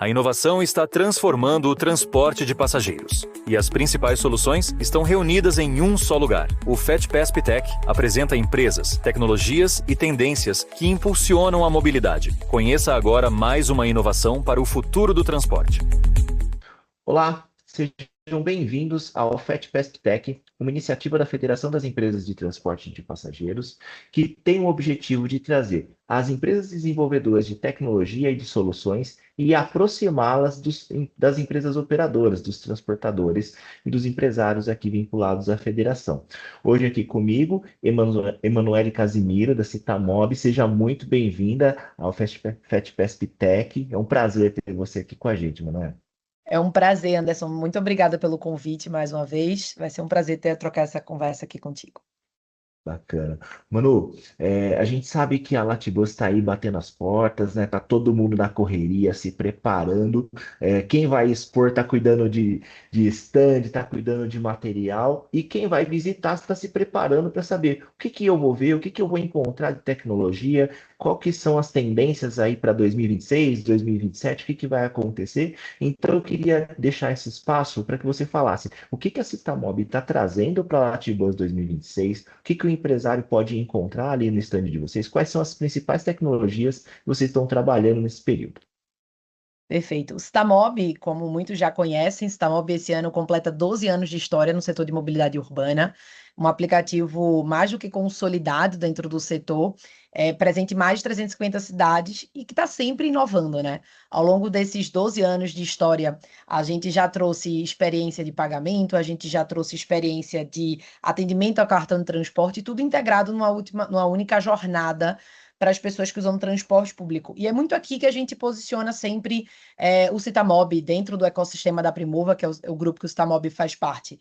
A inovação está transformando o transporte de passageiros. E as principais soluções estão reunidas em um só lugar. O FatPesp Tech apresenta empresas, tecnologias e tendências que impulsionam a mobilidade. Conheça agora mais uma inovação para o futuro do transporte. Olá, sejam bem-vindos ao FatPesp Tech, uma iniciativa da Federação das Empresas de Transporte de Passageiros, que tem o objetivo de trazer as empresas desenvolvedoras de tecnologia e de soluções e aproximá-las das empresas operadoras, dos transportadores e dos empresários aqui vinculados à federação. Hoje aqui comigo, Emanuele Casimiro, da Citamob. Seja muito bem-vinda ao FatPesp Tech. É um prazer ter você aqui com a gente, Emanuele. É um prazer, Anderson. Muito obrigada pelo convite mais uma vez. Vai ser um prazer trocar essa conversa aqui contigo. Bacana. Manu, a gente sabe que a Latibus está aí batendo as portas, né? Tá todo mundo na correria, se preparando. Quem vai expor está cuidando de stand, está cuidando de material, e quem vai visitar está se preparando para saber o que que eu vou ver, o que que eu vou encontrar de tecnologia, qual que são as tendências aí para 2026, 2027, o que que vai acontecer. Então eu queria deixar esse espaço para que você falasse o que que a Citamob está trazendo para a Latibus 2026, o que que o empresário pode encontrar ali no stand de vocês, quais são as principais tecnologias que vocês estão trabalhando nesse período. Perfeito. O Citamob, como muitos já conhecem, Citamob esse ano completa 12 anos de história no setor de mobilidade urbana, um aplicativo mais do que consolidado dentro do setor, presente em mais de 350 cidades e que está sempre inovando, né? Ao longo desses 12 anos de história, a gente já trouxe experiência de pagamento, a gente já trouxe experiência de atendimento ao cartão de transporte, tudo integrado numa única jornada para as pessoas que usam transporte público. E é muito aqui que a gente posiciona sempre o Citamob dentro do ecossistema da Primova, que é o grupo que o Citamob faz parte.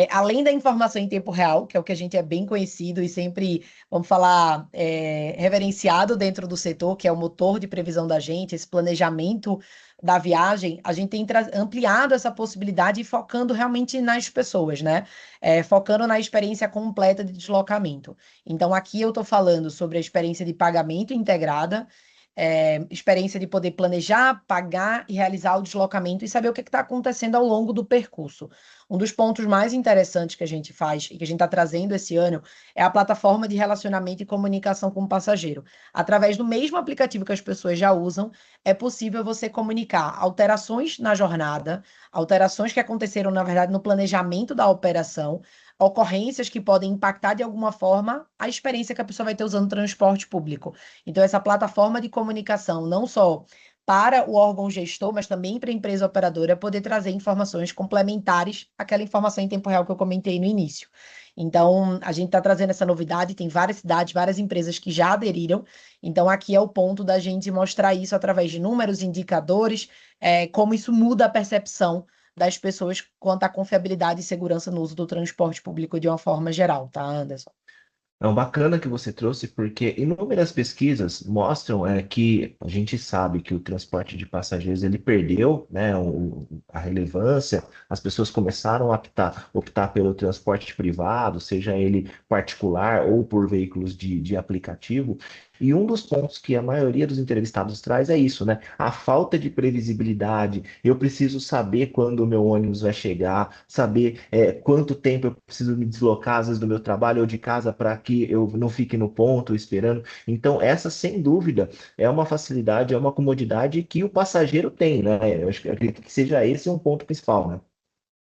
Além da informação em tempo real, que é o que a gente é bem conhecido e sempre, vamos falar, reverenciado dentro do setor, que é o motor de previsão da gente, esse planejamento da viagem, a gente tem ampliado essa possibilidade e focando realmente nas pessoas, né? Focando na experiência completa de deslocamento. Então, aqui eu estou falando sobre a experiência de pagamento integrada, experiência de poder planejar, pagar e realizar o deslocamento e saber o que está acontecendo ao longo do percurso. Um dos pontos mais interessantes que a gente faz e que a gente está trazendo esse ano é a plataforma de relacionamento e comunicação com o passageiro. Através do mesmo aplicativo que as pessoas já usam, é possível você comunicar alterações na jornada, alterações que aconteceram, na verdade, no planejamento da operação, ocorrências que podem impactar de alguma forma a experiência que a pessoa vai ter usando o transporte público. Então, essa plataforma de comunicação, não só para o órgão gestor, mas também para a empresa operadora, poder trazer informações complementares àquela informação em tempo real que eu comentei no início. Então, a gente está trazendo essa novidade, tem várias cidades, várias empresas que já aderiram. Então, aqui é o ponto da gente mostrar isso através de números, indicadores, como isso muda a percepção das pessoas quanto à confiabilidade e segurança no uso do transporte público de uma forma geral, tá, Anderson? É um bacana que você trouxe, porque inúmeras pesquisas mostram que a gente sabe que o transporte de passageiros ele perdeu, né, a relevância, as pessoas começaram a optar pelo transporte privado, seja ele particular ou por veículos de aplicativo. E um dos pontos que a maioria dos entrevistados traz é isso, né? A falta de previsibilidade. Eu preciso saber quando o meu ônibus vai chegar, saber quanto tempo eu preciso me deslocar, às vezes, do meu trabalho ou de casa para que eu não fique no ponto esperando. Então, essa, sem dúvida, é uma facilidade, é uma comodidade que o passageiro tem, né? Eu acho que acredito que seja esse um ponto principal, né?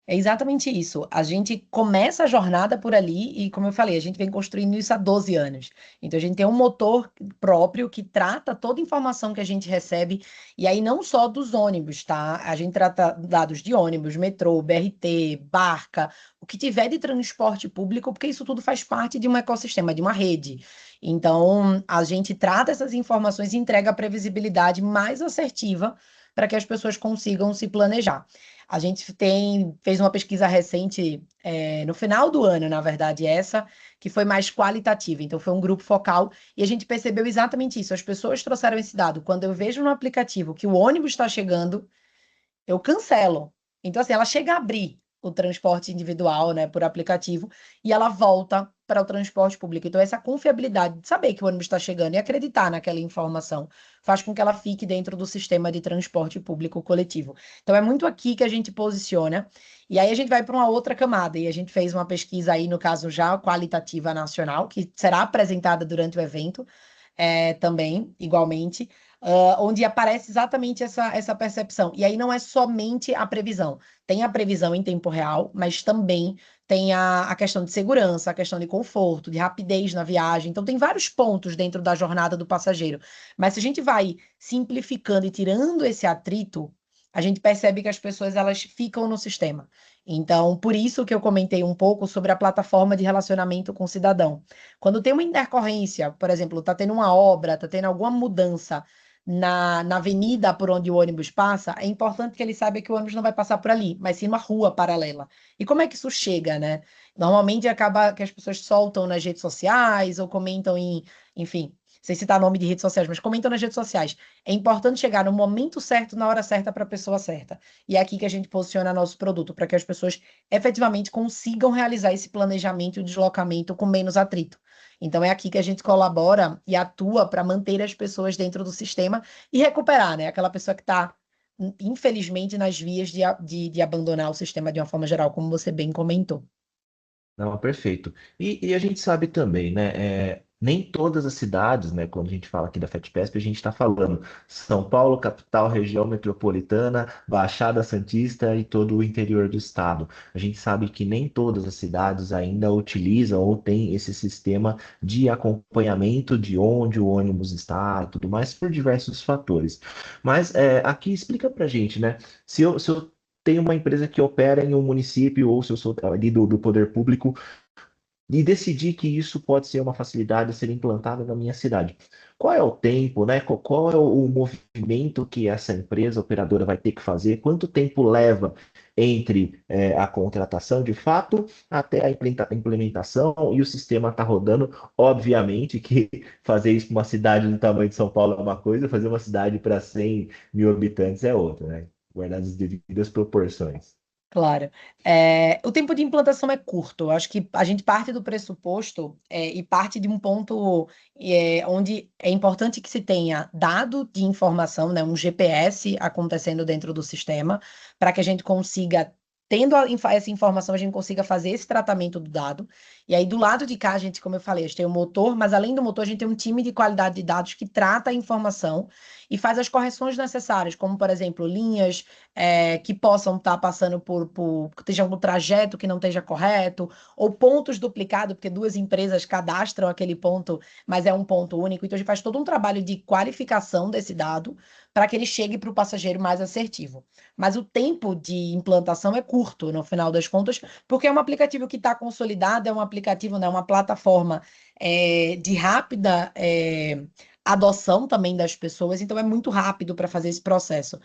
É exatamente isso. A gente começa a jornada por ali e, como eu falei, a gente vem construindo isso há 12 anos. Então, a gente tem um motor próprio que trata toda a informação que a gente recebe, e aí não só dos ônibus, tá? A gente trata dados de ônibus, metrô, BRT, barca, o que tiver de transporte público, porque isso tudo faz parte de um ecossistema, de uma rede. Então, a gente trata essas informações e entrega a previsibilidade mais assertiva para que as pessoas consigam se planejar. A gente fez uma pesquisa recente, no final do ano, na verdade, essa, que foi mais qualitativa. Então, foi um grupo focal e a gente percebeu exatamente isso. As pessoas trouxeram esse dado. Quando eu vejo no aplicativo que o ônibus está chegando, eu cancelo. Então, assim, ela chega a abrir. o transporte individual, né, por aplicativo, e ela volta para o transporte público. Então, essa confiabilidade de saber que o ônibus está chegando e acreditar naquela informação faz com que ela fique dentro do sistema de transporte público coletivo. Então, é muito aqui que a gente posiciona, e aí a gente vai para uma outra camada, e a gente fez uma pesquisa aí, no caso já qualitativa nacional, que será apresentada durante o evento, também, igualmente, onde aparece exatamente essa percepção. E aí não é somente a previsão. Tem a previsão em tempo real, mas também tem a questão de segurança, a questão de conforto, de rapidez na viagem. Então, tem vários pontos dentro da jornada do passageiro. Mas se a gente vai simplificando e tirando esse atrito, a gente percebe que as pessoas elas ficam no sistema. Então, por isso que eu comentei um pouco sobre a plataforma de relacionamento com o cidadão. Quando tem uma intercorrência, por exemplo, está tendo uma obra, está tendo alguma mudança na avenida por onde o ônibus passa, é importante que ele saiba que o ônibus não vai passar por ali, mas sim uma rua paralela. E como é que isso chega, né? Normalmente acaba que as pessoas soltam nas redes sociais ou comentam enfim, sem citar nome de redes sociais, mas comentam nas redes sociais. É importante chegar no momento certo, na hora certa, para a pessoa certa. E é aqui que a gente posiciona nosso produto, para que as pessoas efetivamente consigam realizar esse planejamento e o deslocamento com menos atrito. Então, é aqui que a gente colabora e atua para manter as pessoas dentro do sistema e recuperar, né? Aquela pessoa que está, infelizmente, nas vias de abandonar o sistema de uma forma geral, como você bem comentou. Não, perfeito. E a gente sabe também, né? Nem todas as cidades, né? Quando a gente fala aqui da FETPESP, a gente está falando São Paulo, capital, região metropolitana, Baixada Santista e todo o interior do estado. A gente sabe que nem todas as cidades ainda utilizam ou têm esse sistema de acompanhamento de onde o ônibus está e tudo mais, por diversos fatores. Mas aqui explica pra gente, né? Se eu tenho uma empresa que opera em um município, ou se eu sou ali do poder público, e decidir que isso pode ser uma facilidade a ser implantada na minha cidade. Qual é o tempo, né? Qual é o movimento que essa empresa operadora vai ter que fazer? Quanto tempo leva entre a contratação de fato até a implementação e o sistema está rodando? Obviamente que fazer isso para uma cidade do tamanho de São Paulo é uma coisa, fazer uma cidade para 100 mil habitantes é outra, né? Guardadas as devidas proporções. Claro. O tempo de implantação é curto. Eu acho que a gente parte do pressuposto e parte de um ponto onde é importante que se tenha dado de informação, né, um GPS acontecendo dentro do sistema, para que a gente consiga, tendo essa informação, a gente consiga fazer esse tratamento do dado. E aí, do lado de cá, a gente, como eu falei, a gente tem o motor, mas além do motor, a gente tem um time de qualidade de dados que trata a informação e faz as correções necessárias, como, por exemplo, linhas que possam estar passando que esteja algum trajeto que não esteja correto, ou pontos duplicados, porque duas empresas cadastram aquele ponto, mas é um ponto único. Então, a gente faz todo um trabalho de qualificação desse dado para que ele chegue para o passageiro mais assertivo. Mas o tempo de implantação é curto, no final das contas, porque é um aplicativo que está consolidado, é um aplicativo, né, uma plataforma de rápida adoção também das pessoas, então é muito rápido para fazer esse processo.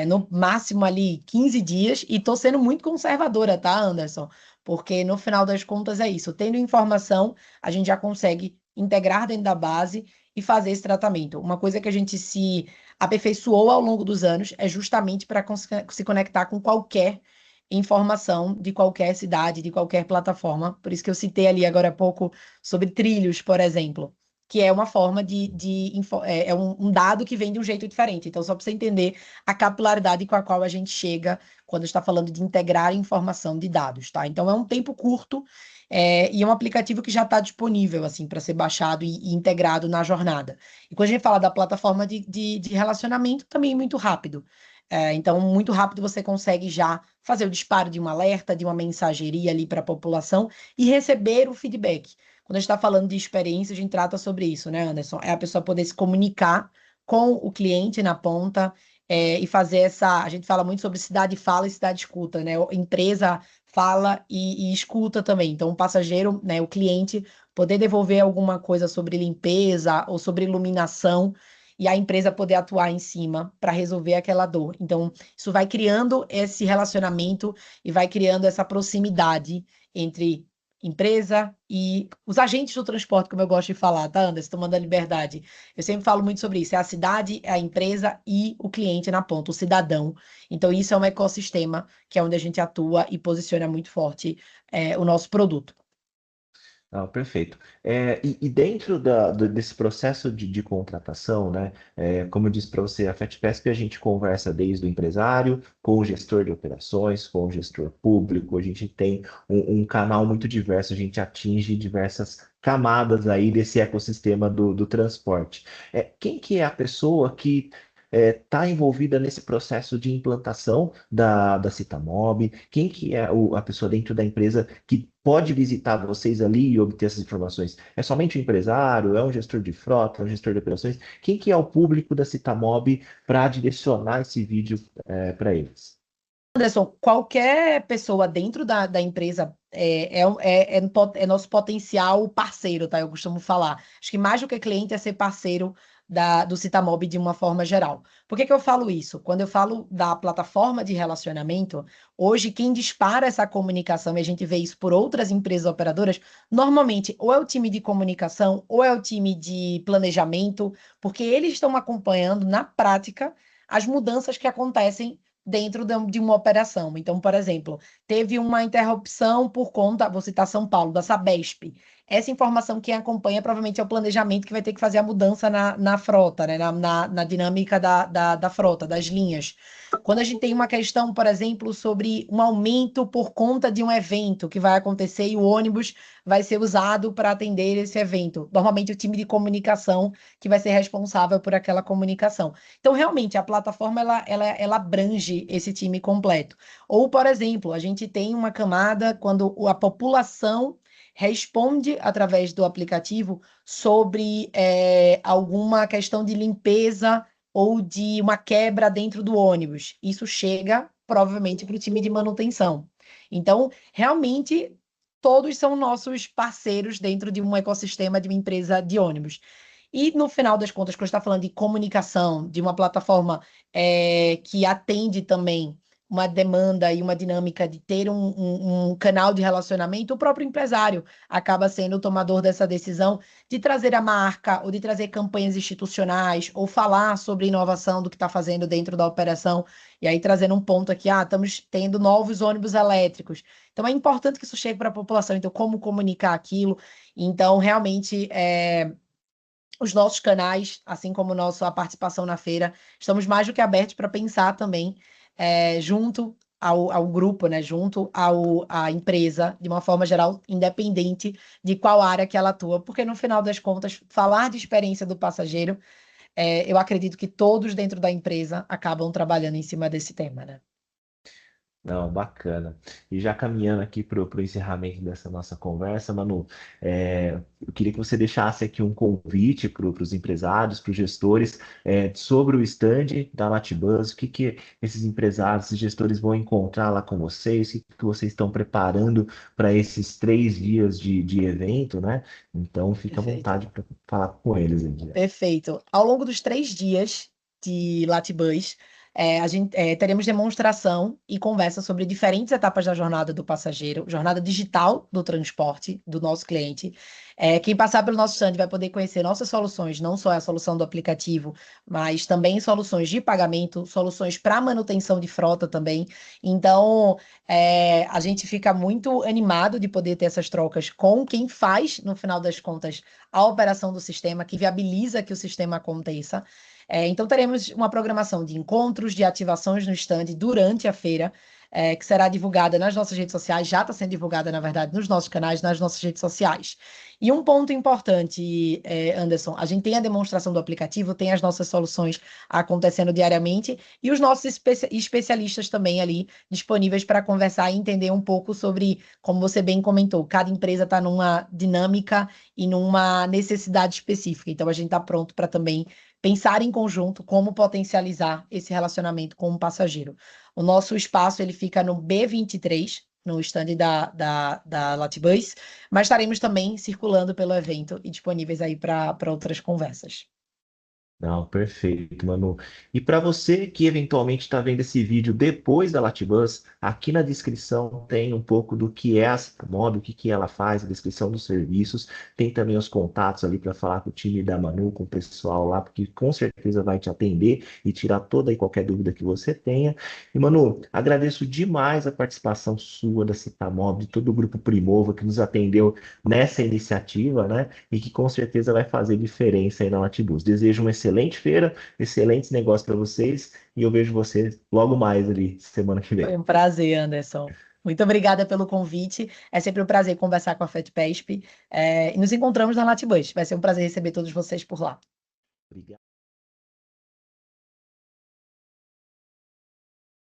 No máximo ali 15 dias, e estou sendo muito conservadora, tá, Anderson? Porque no final das contas é isso. Tendo informação, a gente já consegue integrar dentro da base e fazer esse tratamento. Uma coisa que a gente se aperfeiçoou ao longo dos anos é justamente para se conectar com qualquer informação de qualquer cidade, de qualquer plataforma. Por isso que eu citei ali agora há pouco sobre trilhos, por exemplo, que é uma forma é um dado que vem de um jeito diferente. Então, só para você entender a capilaridade com a qual a gente chega quando está falando de integrar informação de dados, tá? Então, é um tempo curto e é um aplicativo que já está disponível, assim, para ser baixado e integrado na jornada. E quando a gente fala da plataforma de relacionamento, também é muito rápido. Então, muito rápido você consegue já fazer o disparo de um alerta, de uma mensageria ali para a população e receber o feedback. Quando a gente está falando de experiência, a gente trata sobre isso, né, Anderson? É a pessoa poder se comunicar com o cliente na ponta e fazer essa. A gente fala muito sobre cidade fala e cidade escuta, né? Empresa fala e escuta também. Então, o passageiro, né, o cliente, poder devolver alguma coisa sobre limpeza ou sobre iluminação e a empresa poder atuar em cima para resolver aquela dor. Então, isso vai criando esse relacionamento e vai criando essa proximidade entre empresa e os agentes do transporte, como eu gosto de falar, tá, Anderson? Tomando a liberdade. Eu sempre falo muito sobre isso. É a cidade, é a empresa e o cliente na ponta, o cidadão. Então, isso é um ecossistema que é onde a gente atua e posiciona muito forte o nosso produto. Ah, perfeito. E dentro desse processo de contratação, né? Como eu disse para você, a FETPESP a gente conversa desde o empresário, com o gestor de operações, com o gestor público, a gente tem um canal muito diverso, a gente atinge diversas camadas aí desse ecossistema do transporte. Quem que é a pessoa que está envolvida nesse processo de implantação da Citamob? Quem que é a pessoa dentro da empresa que pode visitar vocês ali e obter essas informações? É somente o empresário? É um gestor de frota? É um gestor de operações? Quem que é o público da Citamob para direcionar esse vídeo para eles? Anderson, qualquer pessoa dentro da empresa é nosso potencial parceiro, tá? Eu costumo falar. Acho que mais do que cliente é ser parceiro do Citamob de uma forma geral. Por que eu falo isso? Quando eu falo da plataforma de relacionamento, hoje quem dispara essa comunicação, e a gente vê isso por outras empresas operadoras, normalmente ou é o time de comunicação ou é o time de planejamento, porque eles estão acompanhando na prática as mudanças que acontecem dentro de uma operação. Então, por exemplo, teve uma interrupção por conta, vou citar São Paulo, da Sabesp. Essa informação quem acompanha provavelmente é o planejamento que vai ter que fazer a mudança na frota, né? na dinâmica da frota, das linhas. Quando a gente tem uma questão, por exemplo, sobre um aumento por conta de um evento que vai acontecer e o ônibus vai ser usado para atender esse evento. Normalmente o time de comunicação que vai ser responsável por aquela comunicação. Então, realmente, a plataforma ela abrange esse time completo. Ou, por exemplo, a gente tem uma camada quando a população responde através do aplicativo sobre alguma questão de limpeza ou de uma quebra dentro do ônibus. Isso chega provavelmente para o time de manutenção. Então, realmente, todos são nossos parceiros dentro de um ecossistema de uma empresa de ônibus. E no final das contas, quando está falando de comunicação, de uma plataforma que atende também uma demanda e uma dinâmica de ter um canal de relacionamento, o próprio empresário acaba sendo o tomador dessa decisão de trazer a marca, ou de trazer campanhas institucionais, ou falar sobre inovação do que está fazendo dentro da operação. E aí, trazendo um ponto aqui, estamos tendo novos ônibus elétricos. Então, é importante que isso chegue para a população. Então, como comunicar aquilo? Então, realmente, os nossos canais, assim como a participação na feira, estamos mais do que abertos para pensar também junto ao grupo, né, junto à empresa, de uma forma geral, independente de qual área que ela atua, porque no final das contas, falar de experiência do passageiro, eu acredito que todos dentro da empresa acabam trabalhando em cima desse tema, né? Não, bacana. E já caminhando aqui para o encerramento dessa nossa conversa, Manu, eu queria que você deixasse aqui um convite para os empresários, para os gestores, sobre o stand da Latibus, o que esses empresários, esses gestores vão encontrar lá com vocês, o que vocês estão preparando para esses 3 dias de evento, né? Então, fica à Perfeito. vontade para falar com eles aí. Perfeito. Ao longo dos 3 dias de Latibus, teremos demonstração e conversa sobre diferentes etapas da jornada do passageiro, jornada digital do transporte do nosso cliente. Quem passar pelo nosso stand vai poder conhecer nossas soluções, não só a solução do aplicativo, mas também soluções de pagamento, soluções para manutenção de frota também. Então, a gente fica muito animado de poder ter essas trocas com quem faz, no final das contas, a operação do sistema, que viabiliza que o sistema aconteça. Então, teremos uma programação de encontros, de ativações no stand durante a feira, que será divulgada nas nossas redes sociais, já está sendo divulgada, na verdade, nos nossos canais, nas nossas redes sociais. E um ponto importante, Anderson, a gente tem a demonstração do aplicativo, tem as nossas soluções acontecendo diariamente, e os nossos especialistas também ali disponíveis para conversar e entender um pouco sobre, como você bem comentou, cada empresa está numa dinâmica e numa necessidade específica. Então, a gente está pronto para também pensar em conjunto como potencializar esse relacionamento com o passageiro. O nosso espaço ele fica no B23, no stand da Latibus, mas estaremos também circulando pelo evento e disponíveis aí para outras conversas. Não, perfeito, Manu. E para você que eventualmente está vendo esse vídeo depois da Latibus, aqui na descrição tem um pouco do que é a Citamob, o que que ela faz, a descrição dos serviços. Tem também os contatos ali para falar com o time da Manu, com o pessoal lá, porque com certeza vai te atender e tirar toda e qualquer dúvida que você tenha. E, Manu, agradeço demais a participação sua da Citamob, de todo o grupo Primova que nos atendeu nessa iniciativa, né? E que com certeza vai fazer diferença aí na Latibus. Desejo uma excelente feira, excelentes negócios para vocês e eu vejo vocês logo mais ali, semana que Foi vem. um prazer, Anderson. Muito obrigada pelo convite. É sempre um prazer conversar com a FETPESP. E nos encontramos na Latibus. Vai ser um prazer receber todos vocês por lá. Obrigado.